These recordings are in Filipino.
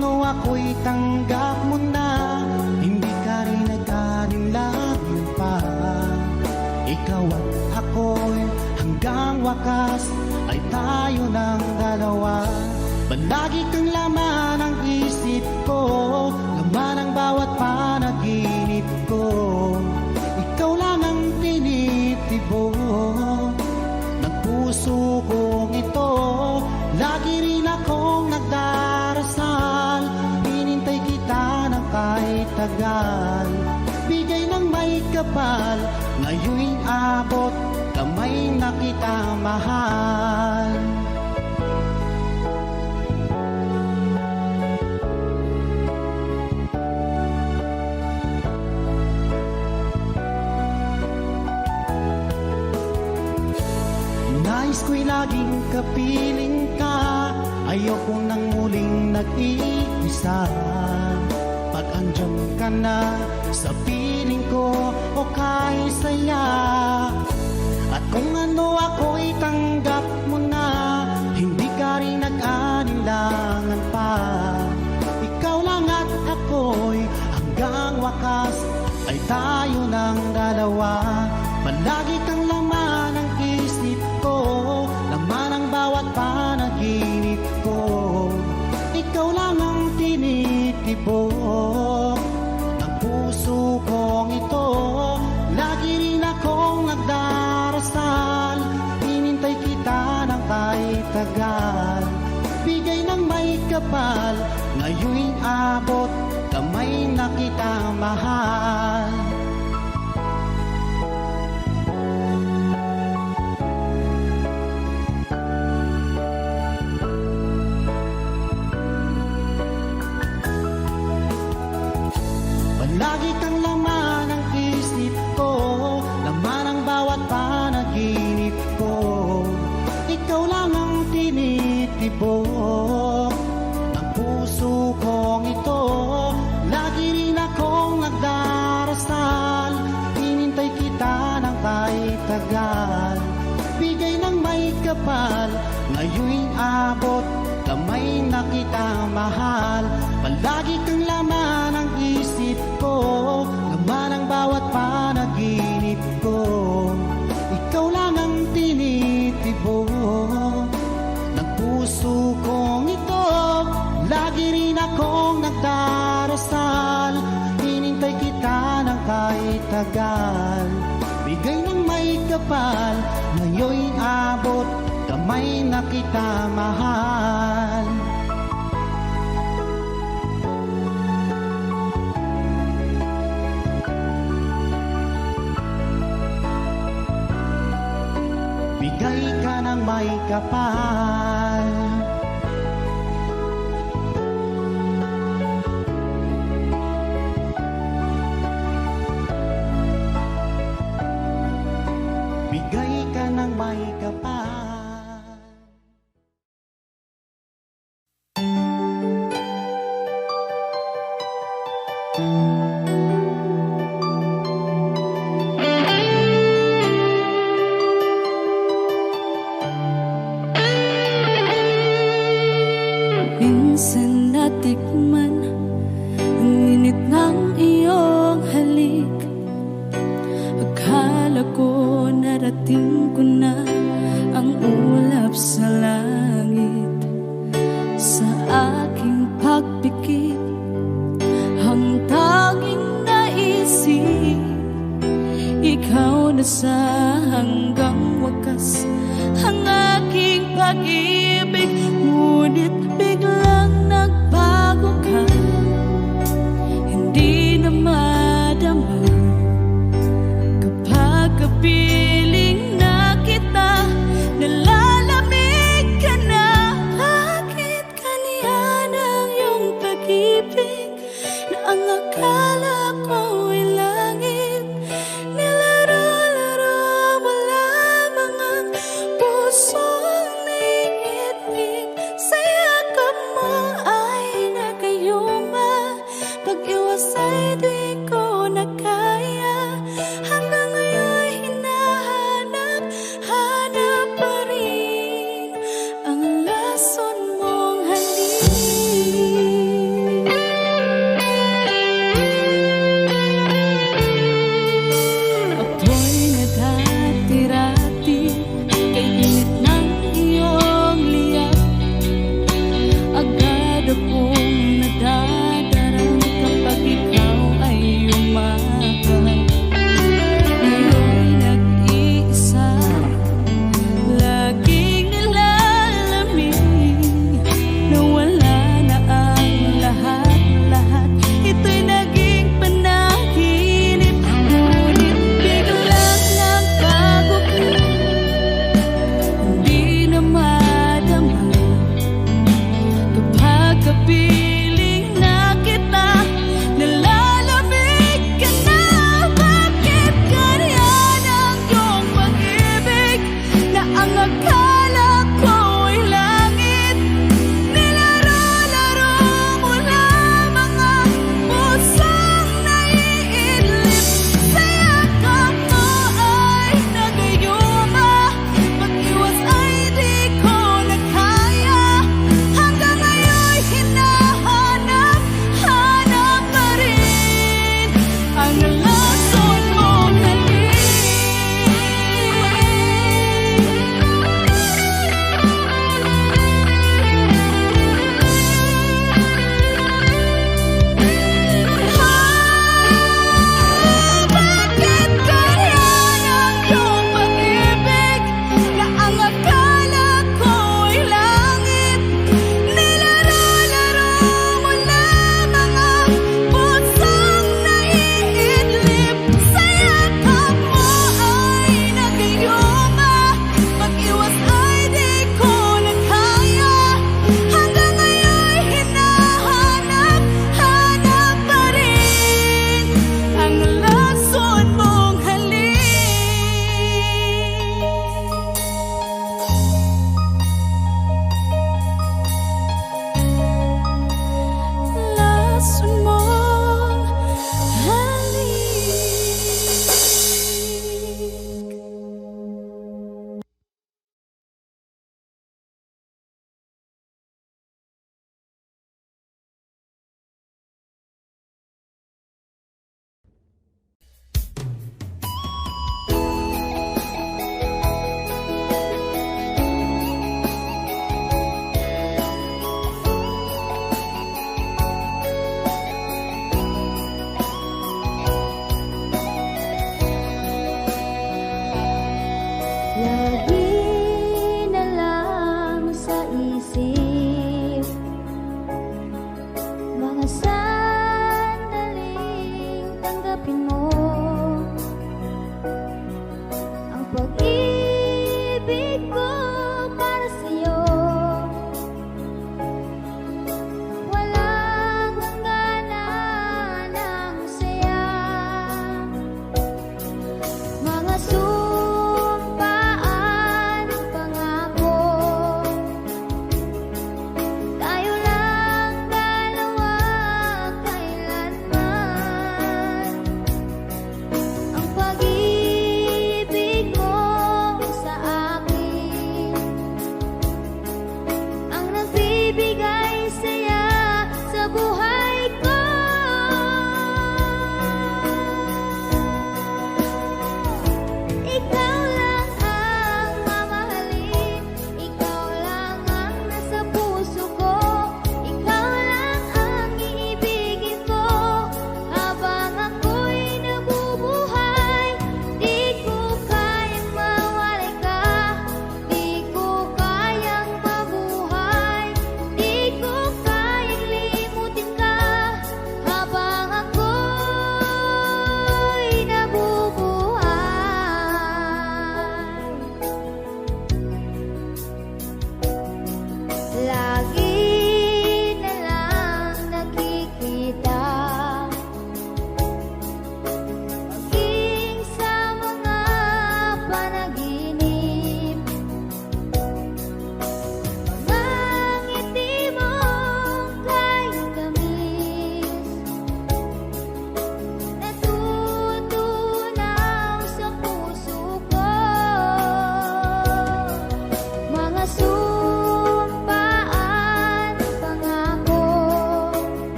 ano ako'y tanggap mo na, hindi ka rin nag-alinlangan pa. Ikaw at ako'y hanggang wakas ay tayo ng dalawa. Palagi kang laman ng isip ko, laman ng bawat panaginip ko. Ikaw lang ang tinitibo ng puso kong ito. Lagi rin akong nagdarasal, hinintay kita ng kahit tagal. Bigay ng may kapal, ngayon'y abot, kamay na kita mahal. Nais ko'y laging kapiling ka, ayokong nang muling nag-iisa. Pag andyan ka na sa piling ko, o kay saya. At kung ano ako'y tanggap mo na, hindi ka rin nag-alinlangan pa. Ikaw lang at ako'y hanggang wakas ay tayo ng dalawa. Palagi kang laman ng isip ko, laman ang bawat panaginip ko. Ikaw lang ang tinitibo ng puso kong ito. Lagi rin akong nagdarasal, hinintay kita ng kahit tagal. Bigay ng may kapal, ngayon'y abot, kamay na kita mahal. Lagi kang laman ng isip ko, laman ang bawat panaginip ko. Ikaw lang ang tinitibo ng puso kong ito. Lagi rin akong nagdarasal, hinintay kita ng kahit tagal. Bigay ng may kapal, ngayon'y abot, kamay na kita mahal. Palagi kang laman ng isip ko, laman ang bawat panaginip ko. Ikaw lang ang tinitibo ng puso kong ito. Lagi rin akong nagdarasal, hinintay kita ng kahit tagal. Bigay ng may kapal, ngayon'y abot, kamay na kita mahal. Bigay ka ng may kapal. Bigay ka ng may kapal. Minsan natikman ang init ng iyong halik. Akala ko narating ko na ang ulap sa langit. Sa aking pagpikit, ang tanging naisip, ikaw na sa hanggang wakas ang aking pag-ibig. Ngunit biglang nagbago ka, hindi na madama kapag kapiling na kita. Nalalamig ka na, bakit kaniyan ang iyong pag-ibig na ang akala ko ay langit? Nilaro-laro mo lamang ang pusong niitig. Sa yakap mo ay nagayuma, pag-iwas ay di ko na kaya. Hanggang ngayon hinahanap, hanap pa rin ang lason mong halik.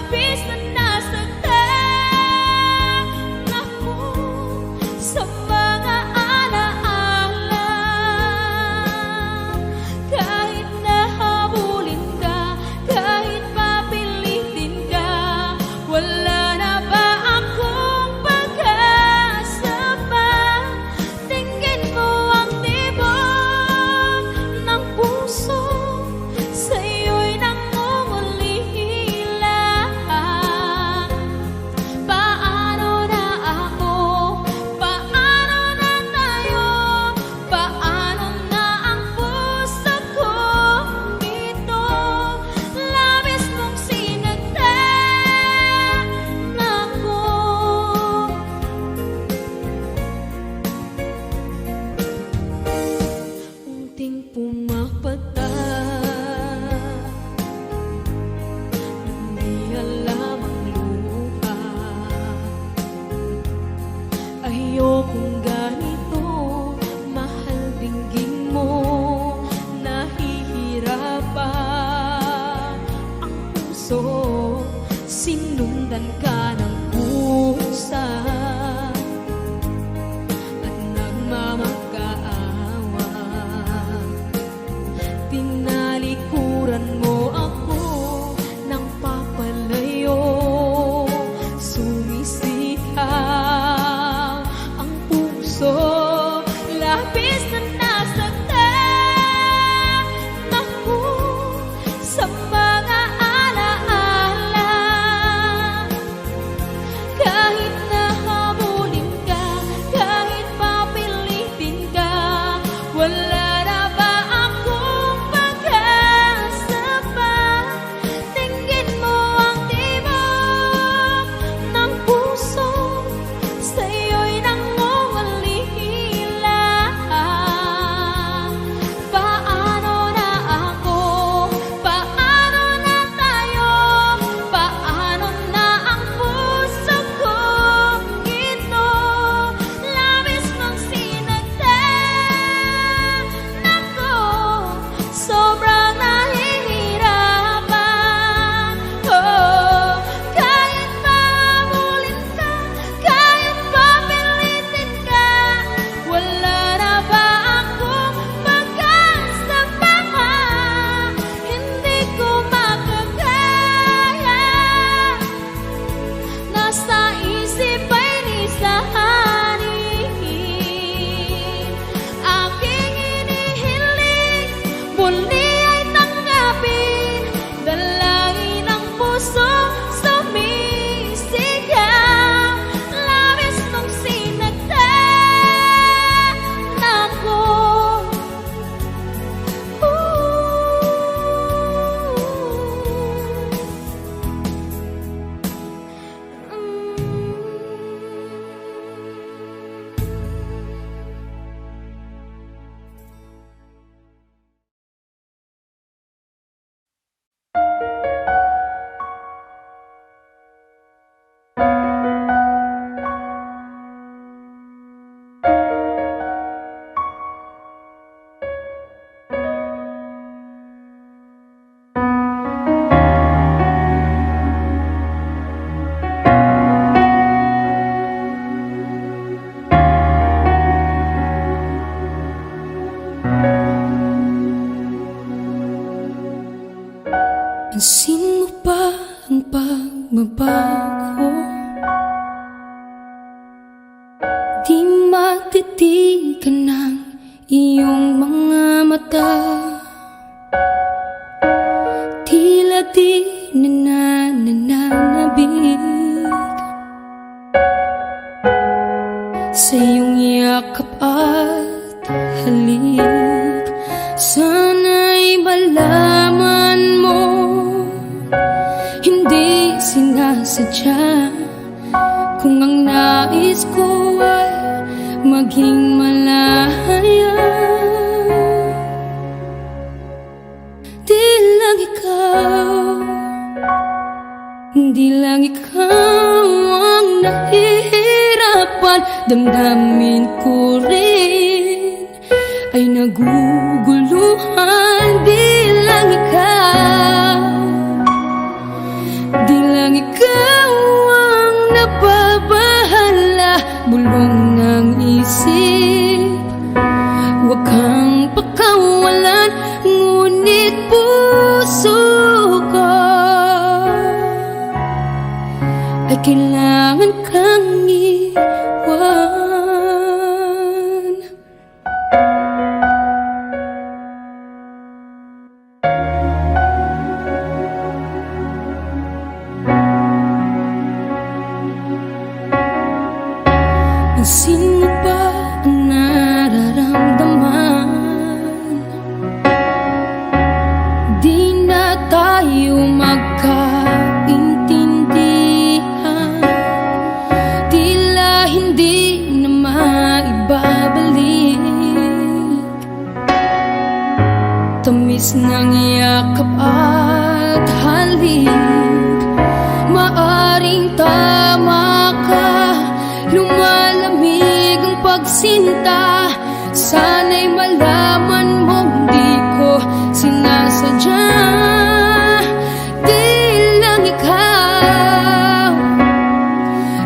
labis na nasaktan ako sa mga alaala. Kahit nahabulin ka, kahit papilitin ka, wala na ba akong pag-asa pa? Tingin mo ang tibok ng puso, sa'yo'y nangungulila. Paano na ako? Paano na tayo? Paano na ang puso kong ito? Labis mong sinagtan ako. Unting pumapata, hindi alam ang luha. Ayokong ganito, mahal dinggin mo. Nahihirapan ang puso, sinundan ka ng pusa at nagmamakaawa. Tinalikuran mo ako ng papalayo, sumisihaw ang puso, labis na nasaktan ako sa mga alaala. Kahit nahabulin ka, kahit papilitin ka, wala na ba akong pag-asa pa? Tingin mo ang tibok ng puso, sa'yo'y nangungulila. Paano na ako? Paano na tayo? Paano na ang puso kong ito? Labis mong sinagtan ako, sobrang nahihirapan. Oh, kahit mahabulin ka, kahit papilitin ka, wala na ba akong pag-asa pa? Hindi ko makakaya, nasa isip ay nisahanin. Aking inihiling, muli ay tanggapin, dalangin ang puso sumisigaw. Labis mong sinagtan ako. Pansin mo ba ang pagbabago? Di matitigan ng iyong mga mata, tila di nananabig sa iyong yakap at halik. Sana'y malaman mo, hindi sinasadya, kung ang nais ko ay maging malaya. Di lang ikaw, di lang ikaw ang nahihirapan. Damdamin ko rin ay naguguluhan. Di lang ikaw, di lang ikaw kailangan kang iwan. Pansin mo ba ang nararamdaman? Di na tayo magkaintindihan, tila hindi na maibabalik. Tamis ng yakap at halik, maaring tama ka. Lumalamig ang pagsinta, sana'y malaman mong di ko sinasadya. Di lang ikaw,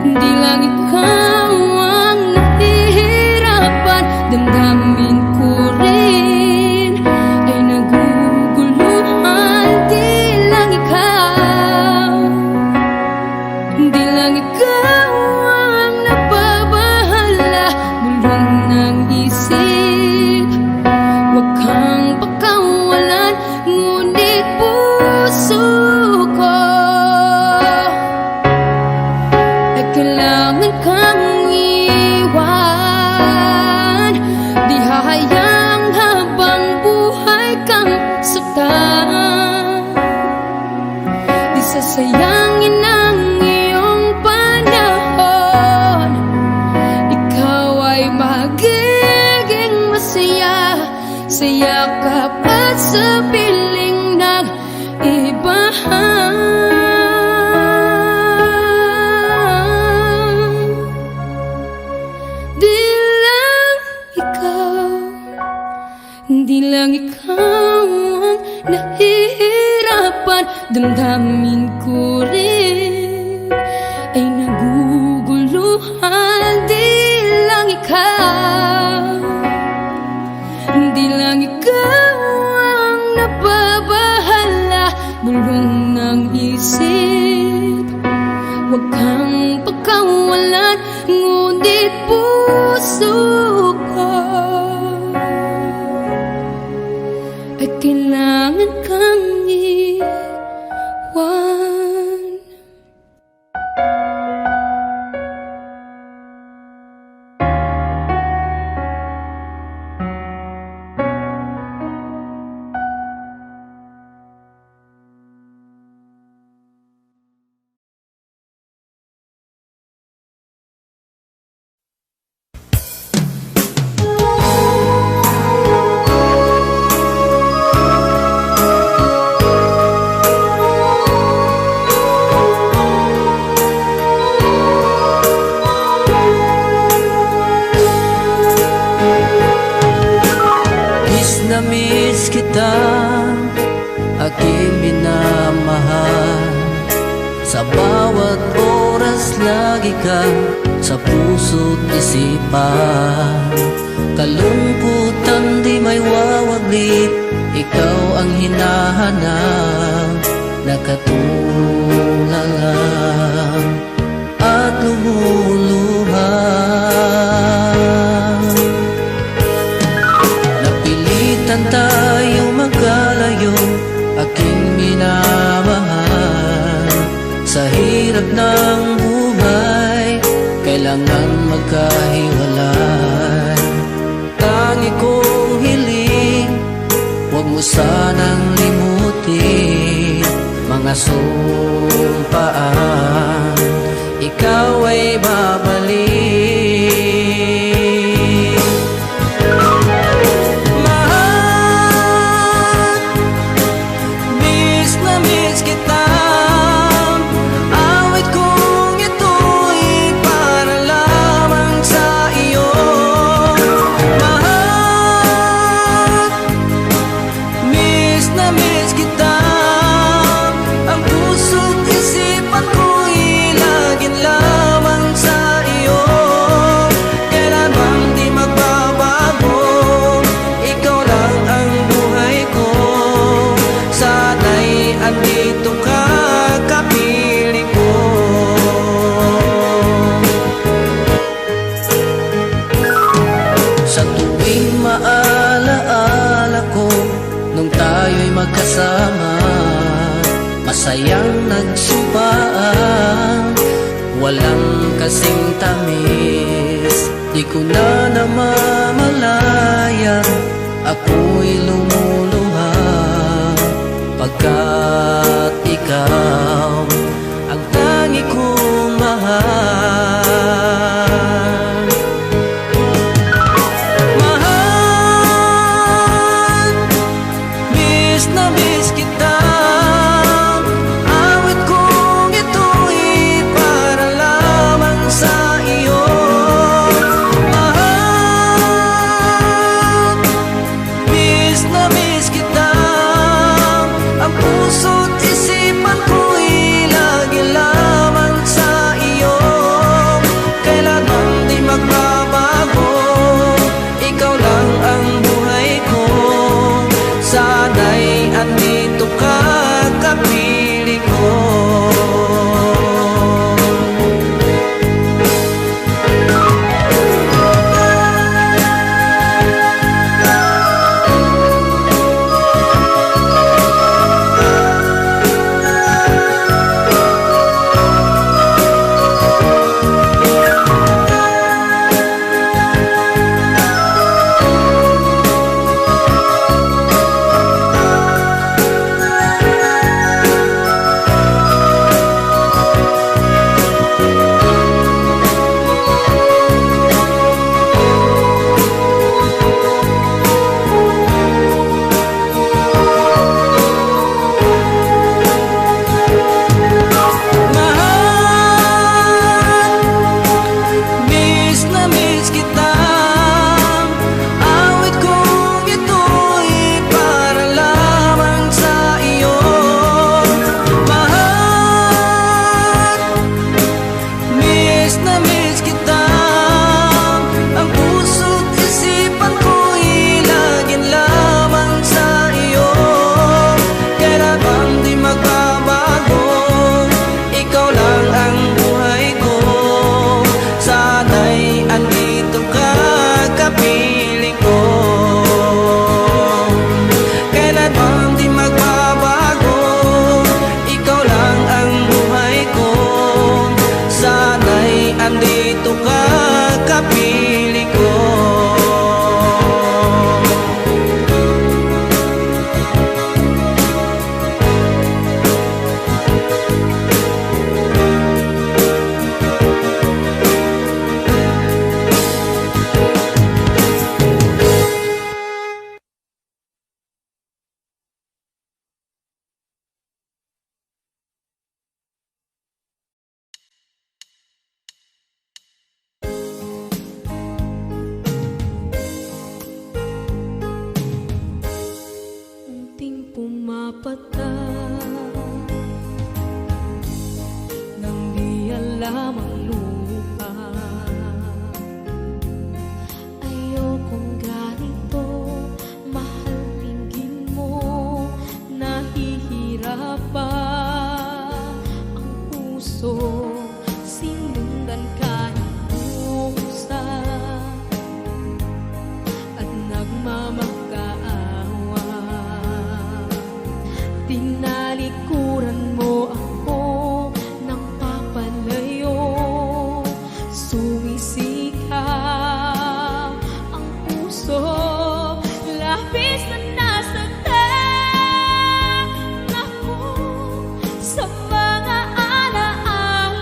di lang ikaw ang nahihirapan. Damdamin ko rin ay naguguluhan. Di lang ikaw, di lang ikaw ang nababahala. Bulong ng isip, huwag kang pagkawalan. Ngunit puso ko ay kailangan kang iwan. Di hahayang habang buhay kang saktan. Di sasayangin ang iyong panahon. Ikaw ay magiging masaya sa yakap at sa piling ng iba. Di lang ikaw, di lang ikaw ang nahihirapan. Damdamin ko rin ay naguguluhan. Di lang ikaw, di lang ikaw ang nababahala. Bulong ng isip, huwag kang pagkawalan. Ngunit puso ko ay kailangan kang iwan. Miss kita, aking minamahal. Sa bawat oras lagi ka sa puso't isipan. Kalungkutan di may wawaglit, ikaw ang hinahanap. Nakatulala at lumuluhan. Napilitan tayo magkalayo, aking minamahal. Sa hirap ng buhay, kailangan magkahiwalay. Tangi kong hiling, huwag mo sanang limutin mga sumpaan, ikaw ay babalik. Mahal, miss na miss kita. Awit kong ito'y para lamang sa iyo. Mahal, miss na miss kita. Ang puso't isipan ko'y laging lamang sa iyo. parang nagsumpaan, walang kasing tamis. Di ko na namamalaya, ako'y lumuluha, pagkat ikaw ang tangi kong mahal. Mahal, miss na miss kita. Awit kong ito'y para lamang sa iyo. Mahal, miss na miss kita. Ang puso't isipan ko'y lagi lamang sa iyo. Kailanman di magbabago, ikaw lang ang buhay ko. Sana'y andito ka, kapiling ko. Andito ka, kapiling ko. Unting pumapatak nang di alam ang lupa. Ayokong ganito, mahal, tingin mo, nahihirapan ang puso. Sinundan ka ng pusa at nagmamakaawa. Tinalikuran mo ako ng papalayo, sumisikap ang puso. Labis na nasaktan ako sa mga alaala.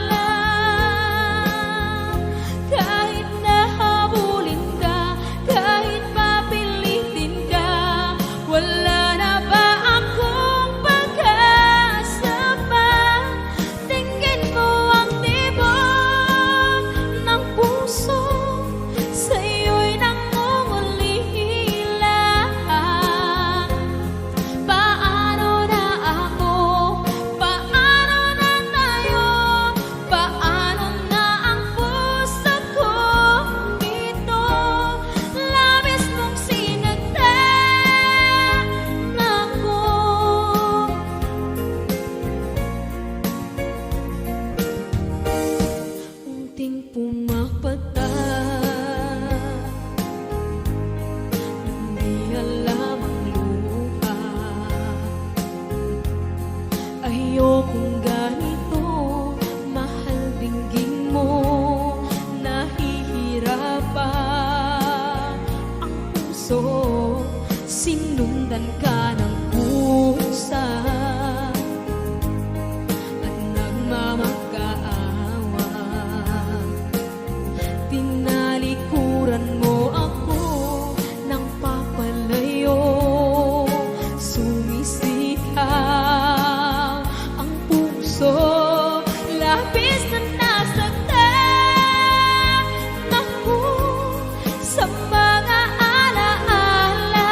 labis na nasaktan ako sa mga alaala.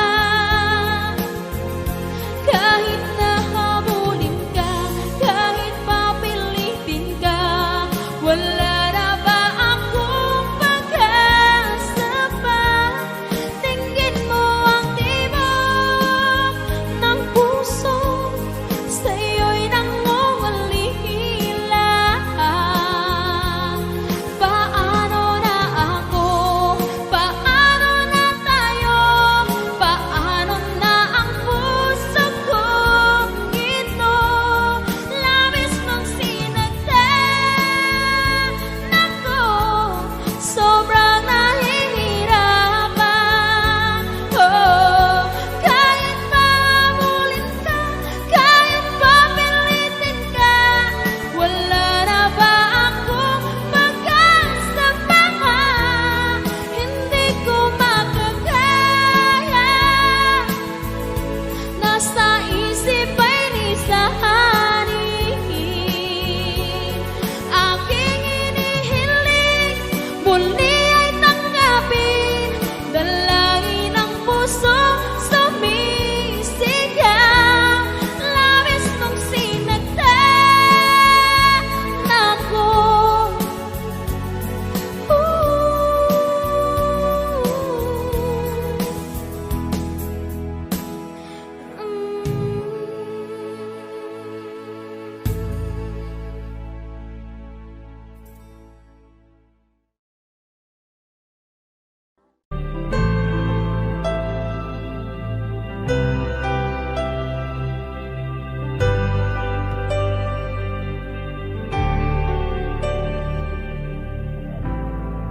Kahit nahabulin ka, kahit papilitin ka, wala na ba akong pag-asa pa? Tingin mo ang tibok ng puso, sa'yo'y nangungulila. Paano na ako? Paano na tayo? Paano na ang puso kong ito? Labis mong sinagdan ako, sobrang nahihirapan. Oh, kahit mahabulin ka, kahit papilitin ka, wala na ba akong pag-asa pa? Hindi ko makakaya, nasa isip ay lisanin. Aking inihiling, muli ay tanggapin, dalangin ng puso sumisigaw. Labis mong sinagdan ako.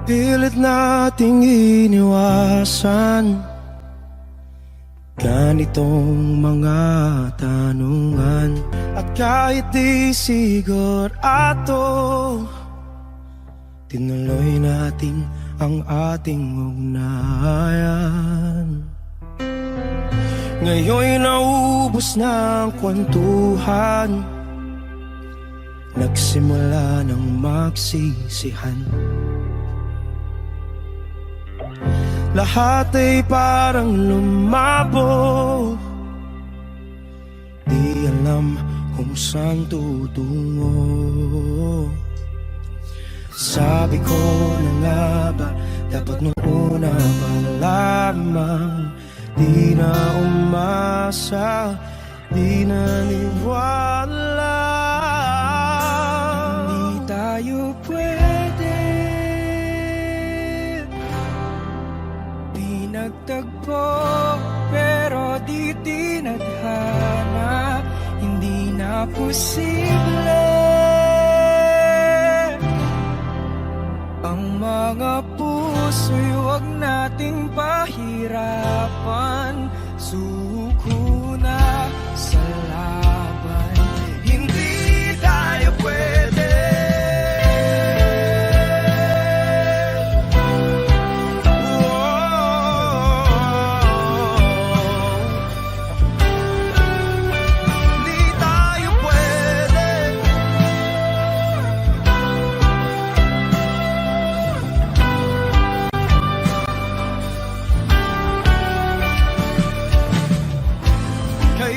Pilit nating iniwasan ganitong mga tanungan. At kahit di sigurado, tinuloy natin ang ating ugnayan. Ngayon'y naubos na ang kwentuhan, nagsimula ng magsisihan. Lahat ay parang lumabo, di alam kung saan tutungo. Sabi ko na nga ba, dapat nung una pa lamang, di na umasa, di naniwala. Hindi tayo pwede nagtagpo, pero di tinadhana. Hindi na posible ang mga puso'y huwag nating pahirapan. Suko na sa laban, hindi tayo pwede.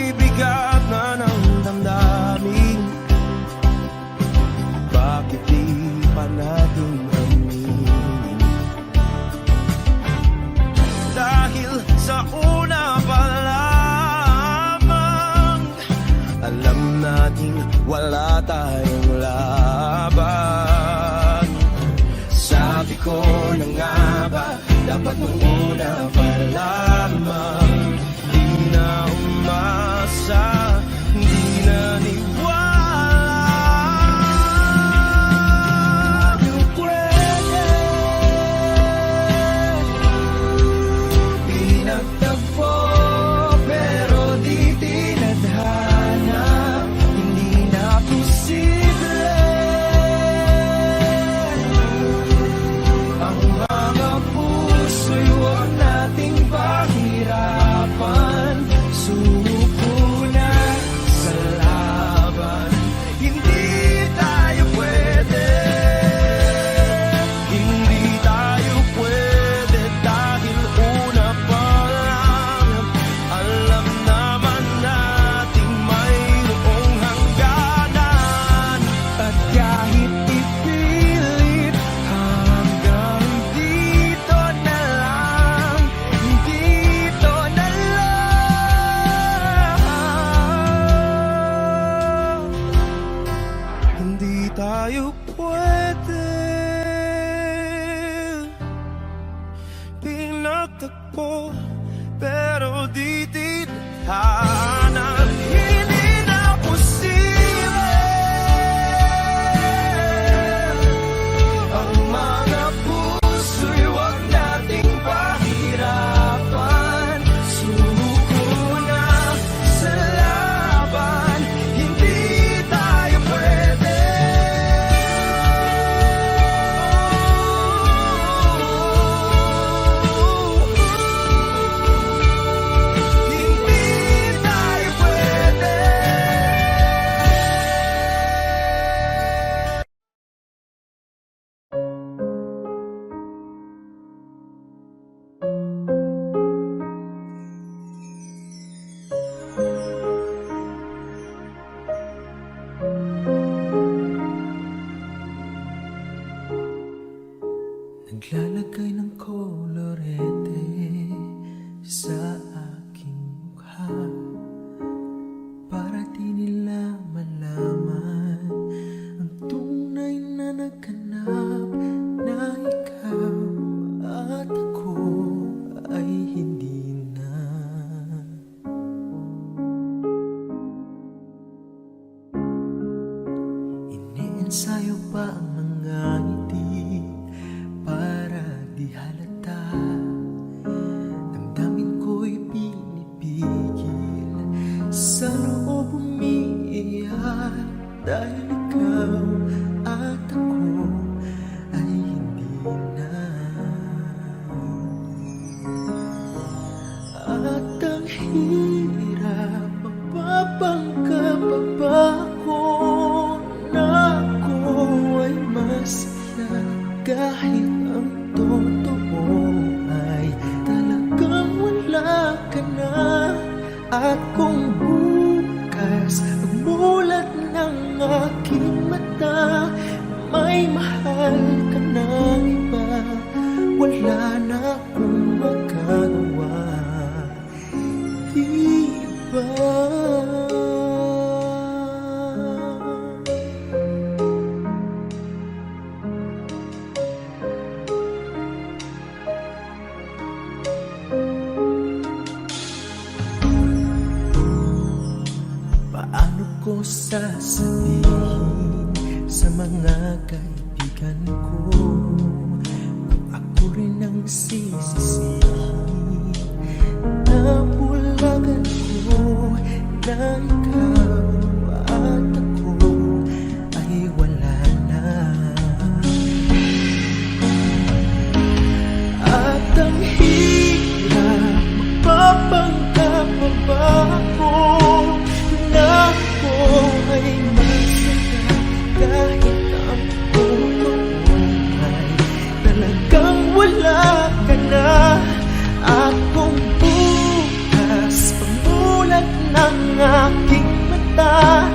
Bigat na ng damdamin, bakit di pa natin aminin? Dahil sa una pa lamang, alam natin wala tayong laban. Sabi ko na nga ba, dapat nung una pa lamang, di na umasa, di naniwala. Di pwede pinagtagpo, pero di tinadhana. Hindi na posible ang mga puso'y huwag nating pahirapan. Suko na hindi tayo pwede. Pinagtagpo pero di tinadhana. Hindi na posible ang mga puso'y wag nating pahirapan. Sumuko na sa laban, hindi tayo pwede. Hindi tayo pwede. Naglalagay ng kolorete sa aking mukha para di nila malaman ang tunay na naghanap na ikaw at ako ay hindi na. Iniensayo pa ang mga ngiti para di halata. Damdamin ko'y pinipigil, sa loob umiiyak dahil ikaw at ako ay hindi na. At ang hirap, mapapangkap pa ba ako na ako ay masaya kahit ang totoo ay talagang wala ka na. At kung bukas magmulat ng aking mata, may mahal ka ng iba, wala na akong magagawa, di ba? Paano ko sasabihin sa mga kaibigan ko kung ako rin ang sisisihin? Nabulagan ko na ikaw at ako ay wala na. At ang hirap, magpapanggap pa ba ako na ako ay masaya kahit ang totoo ay talagang wala ka na. At kung bukas pagmulat ng aking mata,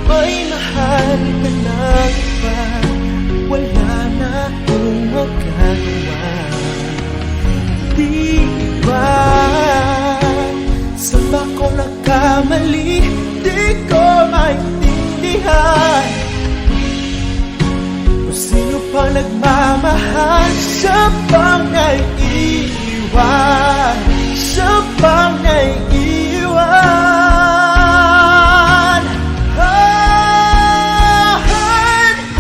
may mahal ka na iba, wala na akong magagawa, di ba? Saan ba ko nagkamali? Di ko maintindihan kung sino pa nagmamahal. Siya bang naiiwan? Siya bang naiiwan?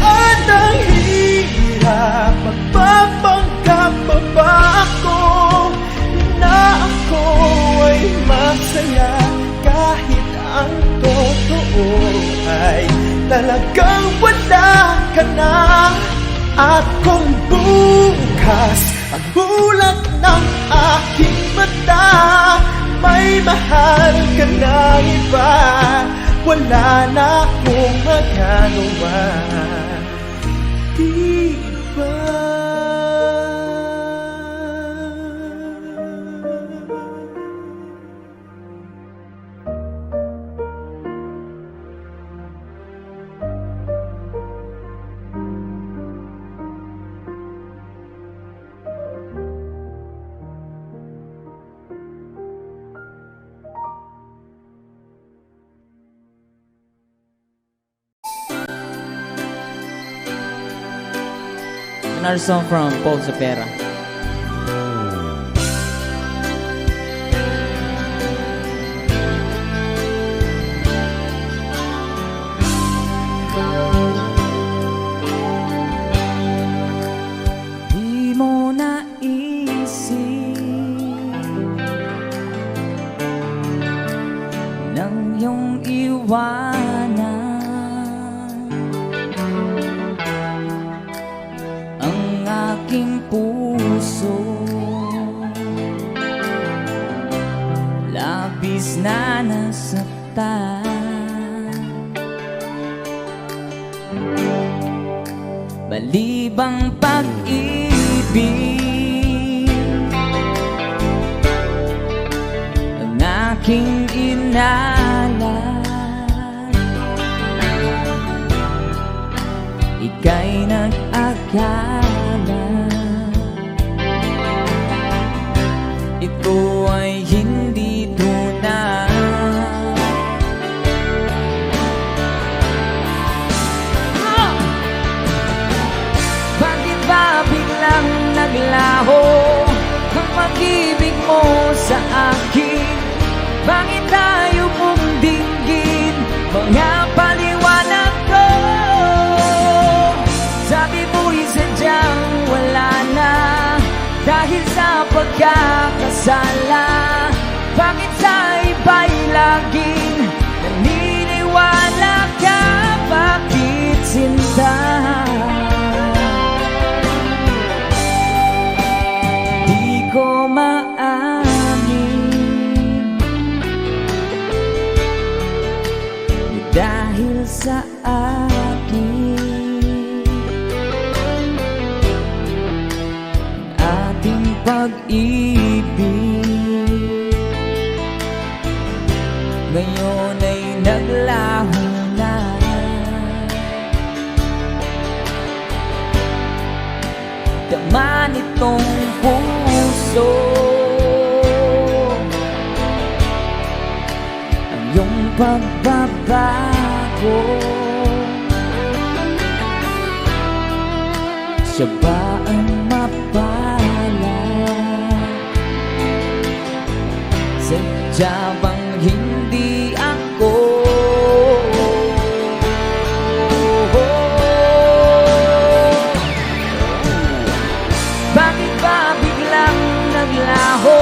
At ang hirap, magpapanggap pa ba ako na ako ay masaya kahit ang totoo ay talagang wala ka na. At kung bukas ang bulat ng aking mata, may mahal ka na iba, wala na akong magagawa, di ba? Another song from Paul Zapera. Di mo naisip nang iyong iwanan ang aking puso, labis na nasaktan. Balibang pag-ibig ang aking inalan, ika'y nag-akala ito ay hindi tunay. Bakit ba biglang naglaho ang pag-ibig mo sa akin? Bakit tayo mong dinggin mga paliwanag ko? Sabi mo'y sadyang wala na dahil sa pagkakasala. Bakit sa iba'y laging naniniwala ka? Bakit sinta? Di ko maamin dahil sa akin ating pag-ibig ngayon ay naglaho na. Tama nitong puso ang iyong pagbabago. Siya ba ang mapalad? Sadya bang hindi ako? Bakit ba biglang naglaho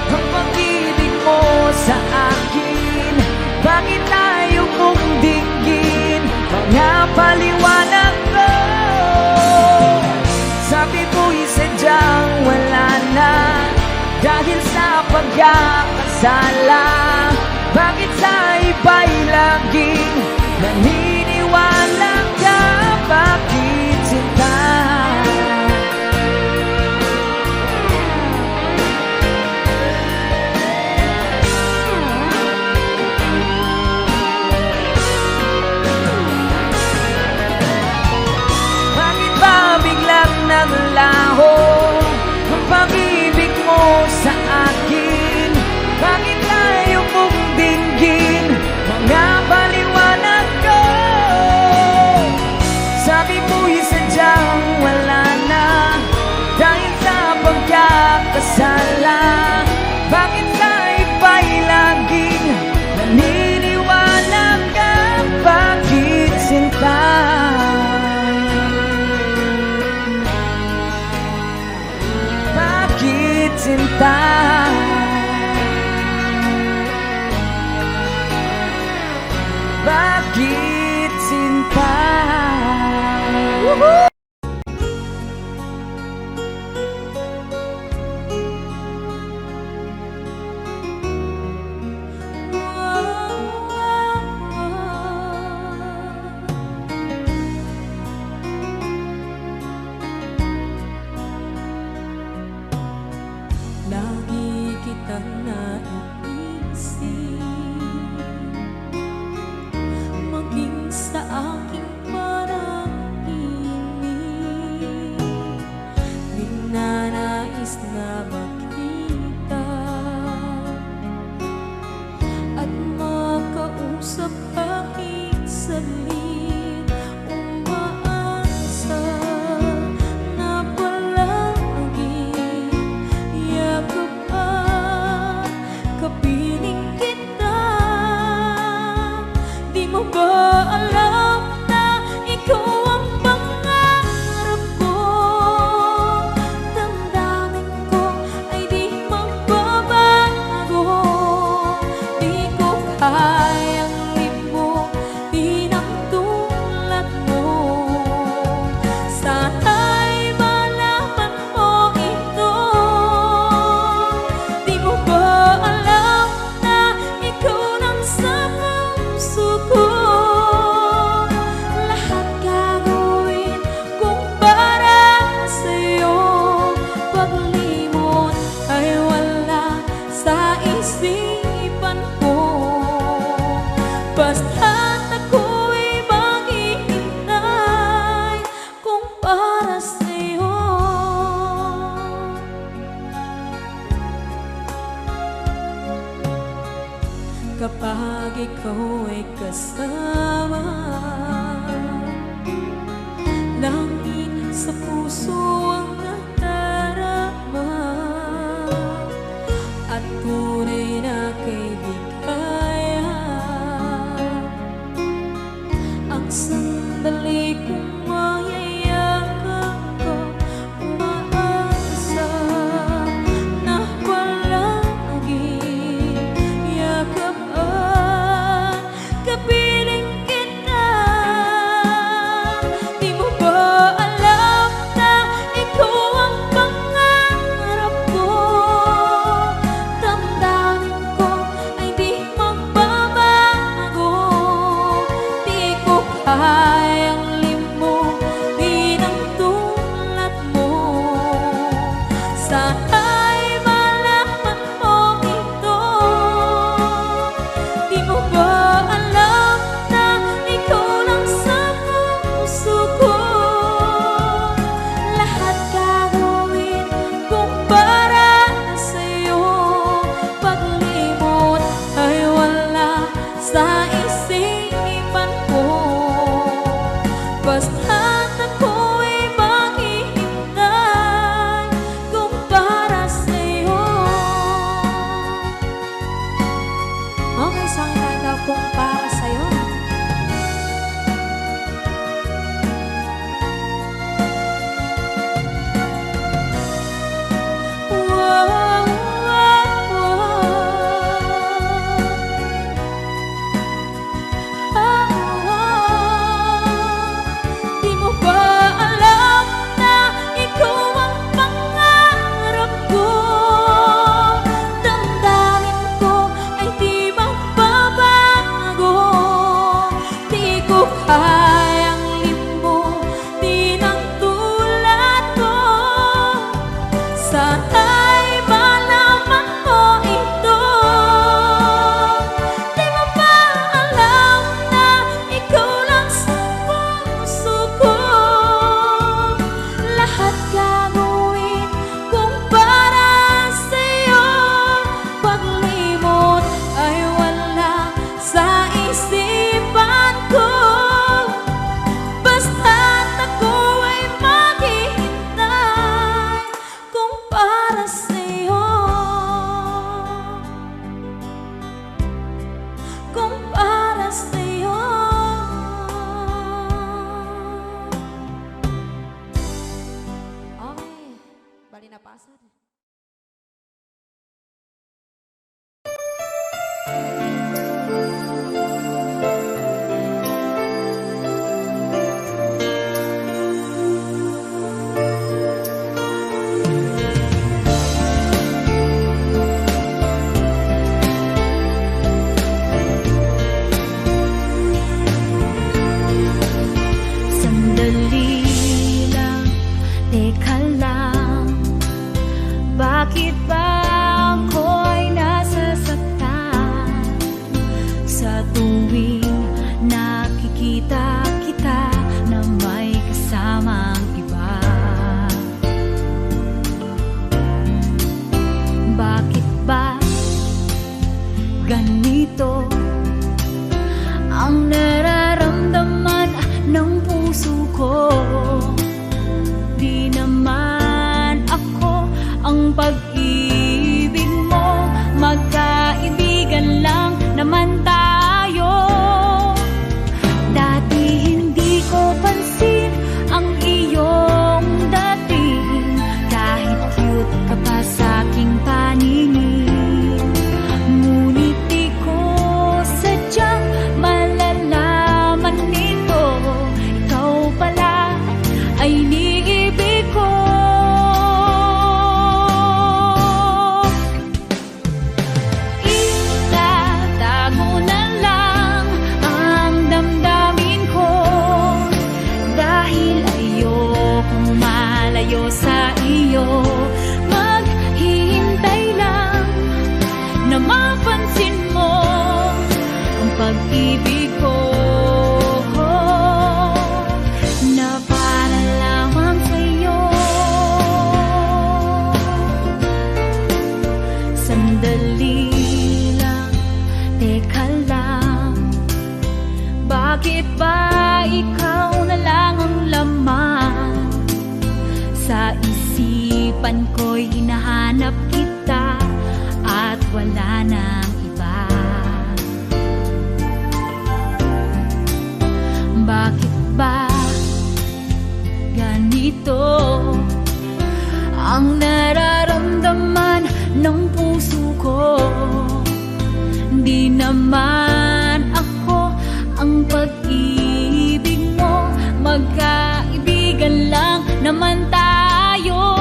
ang pag-ibig mo sa akin? Bakit tayo mong dinggin mga paliwanag ko? Sabi mo'y sadyang wala na dahil sa pagkakasala. Bakit sa iba'y laging naniniwala ka? Bakit sinta? Bakit ba biglang naglaho ang pag-ibig mo sa akin? Bakit tayo mong dinggin mga baliwanag kung mayayakap ka, umaasa na palaging yakapan, kapiling kita. Di mo ba alam na ikaw ang pangarap ko? Damdamin ko ay di magbabago. Di ko kayang limutin ang tulad mo. Sana'y malaman mo ito. Di mo ba alam na ikaw lang sa puso ko? Lahat gagawin kung para sa'yo. Paglimot ay wala sa isipan ko. Basta't ako'y maghihintay kung para sa'yo. Okay, isang kanta kung para sa'yo. Wow, wow, Di mo ba alam na ikaw ang pangarap ko? Damdamin ko ay di magbabago. Di ko kayang limutin ang tulad ko. Sana'y malaman mo ito. Di mo ba alam na ikaw lang sa puso ko? Lahat gagawin kung para sa'yo. Paglimot ay wala sa isipan ko. Basta't ako ay maghihintay kung para sa'yo. Kung para sa'yo. Okay, bali na pasad. Sandali lang, teka lang. Bakit ba ako'y nasasaktan sa tuwing nakikita kita na may kasamang iba? Bakit ba ganito ang nararamdaman ng puso ko? Di naman ako ang pag-ibig mo, magkaibigan lang naman tayo. Dati hindi ko pansin ang iyong dating, kahit cute ka pa sa'king paningin. Ngunit di ko sadyang malalaman nito, ikaw pala ay iniibig ko. Itatago na lang ang damdamin ko, dahil ayokong malayo sa iyo. Maghihintay lang na mapansin mo ang pag-ibig ko, na para lamang dito. Ang nararamdaman ng puso ko, di naman ako ang pag-ibig mo. Magkaibigan lang naman tayo.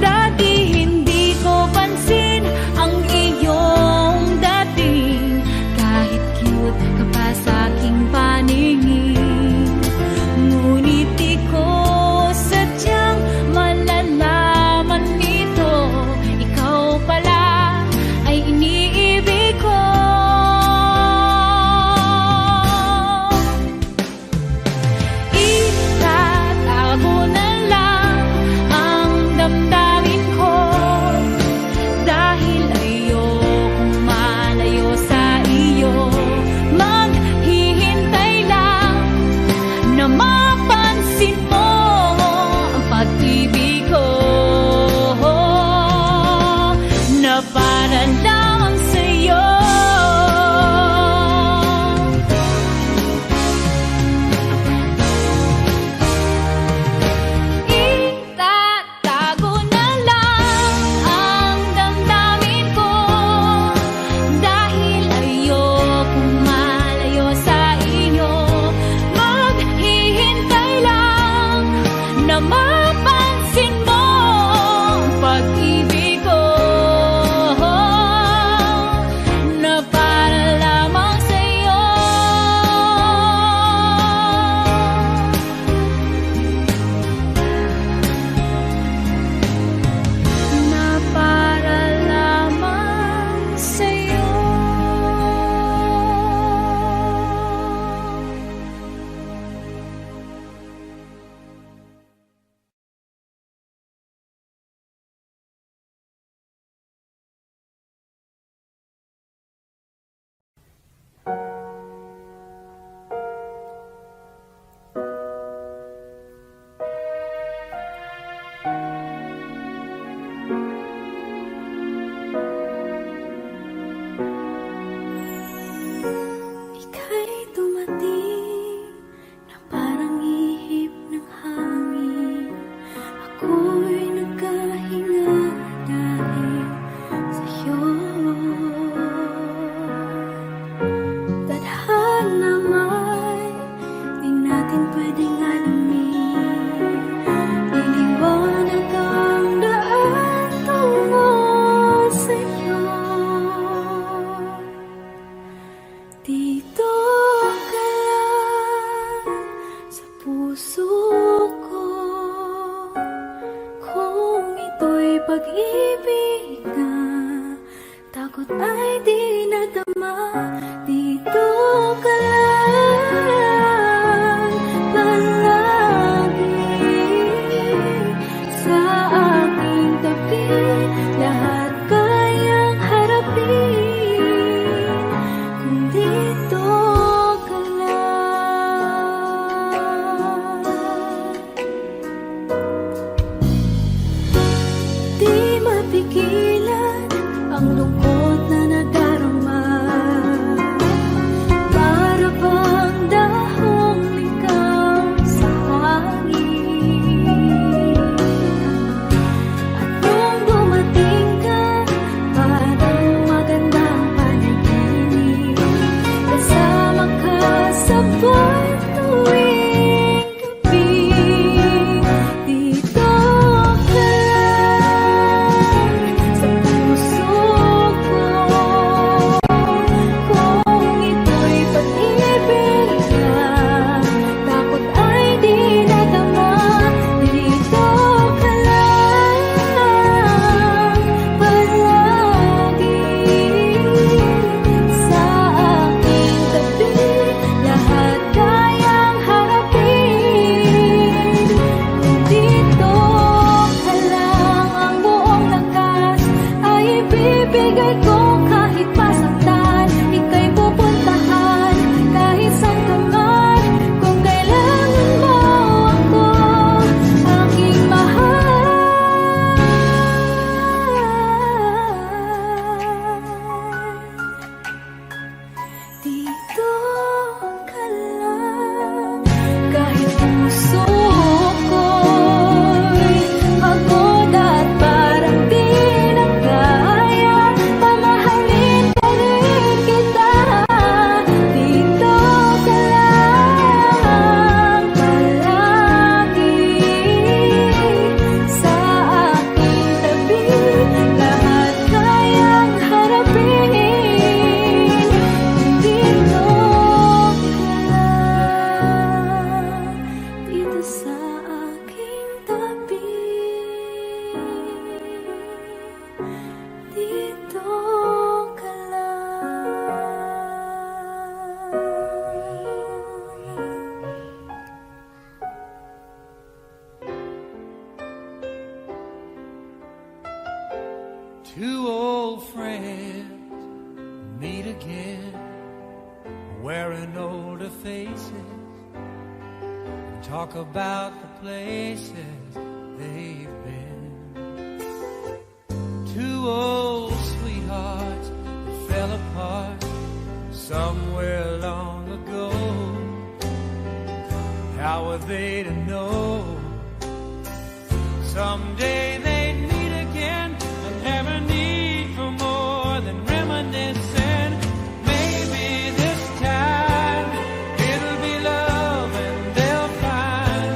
Dati hindi ko pansin ang iyong dating, kahit cute ka pa sa aking paningin. Ngunit di ko sadyang malalaman nito, ikaw pala ay iniibig ko. Itatago na lang ang damdamin ko, dahil ayokong malayo sa iyo. Maghihintay lang na mapansin mo ang pag-ibig ko, na para lamang sa'yo. Itatago na lang ang damdamin ko, dahil ayokong malayo sa iyo. Maghihintay lang na mapansin mo ang pag-ibig ko, na para lamang sa'yo. Na para lamang sa'yo. Ika'y dumating na parang ihip ng hangin. Ako'y nagkahinga dahil sa'yo. Tadhana may di natin pwedeng alamin. Liliwanag ang daan tungo sa'yo. Dito ka lang sa puso ko, kung ito'y pag-ibig na takot ay di nadama. Dito ka lang palagi sa aking tabi, lahat kayang harapin kung dito ka lang. Di mapigilan ang lungkot na nagdadala. Two old friends meet again, wearing older faces, talk about the places they've been. Two old sweethearts that fell apart somewhere long ago. How were they to know someday they'd meet again and have a need for more than reminiscing? Maybe this time it'll be love and they'll find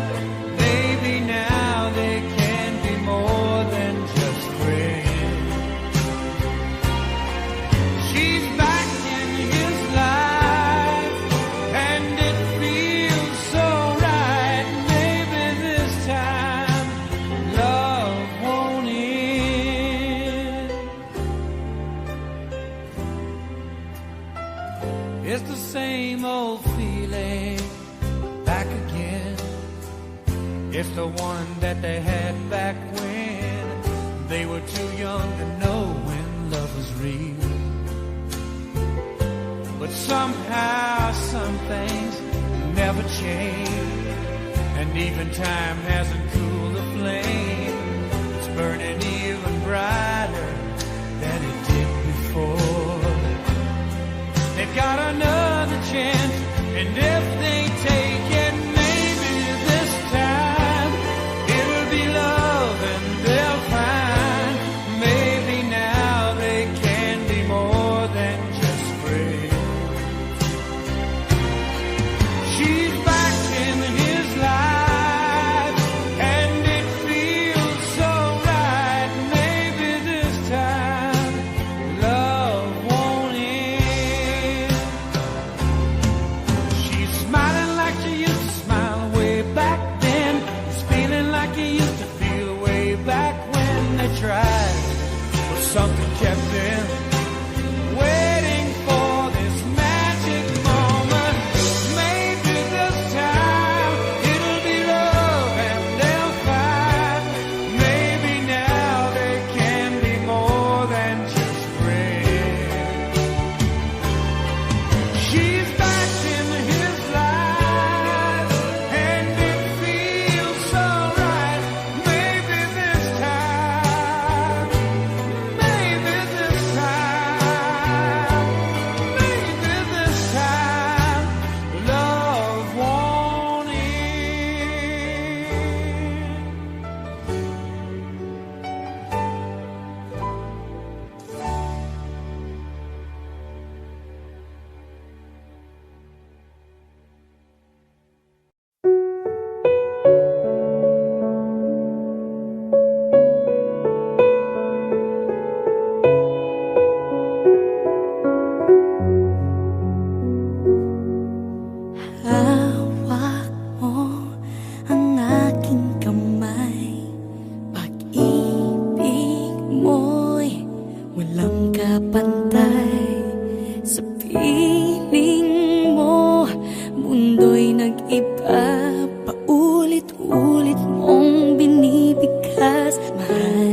maybe now they can be more than just friends. She's back in his life and it feels so right. Maybe this time love won't end. It's the same old feeling back again. It's the one that they had back when they were too young to know when love was real. But somehow some things never change, and even time hasn't cooled the flame. It's burning even brighter than it did before. They've got another chance, and if they take it, maybe this time it'll be love and they'll find maybe now they can be more than just friends. She's back in his life and it feels so right. Maybe this time love won't end. She's smiling like she used to smile way back then. He's feeling like he used to feel way back when they tried, but something kept them waiting for this magic moment. Maybe this time it'll be love and they'll find maybe now they can be more than just friends. She's back in his life and it feels so right. Maybe this time, maybe this time, maybe this time love won't end. Hawak mo ang aking kamay. Pag-ibig mo'y walang kapantay. Sa piling mo, mundo'y nag-iba. Paulit-ulit mong binibigkas. Mahal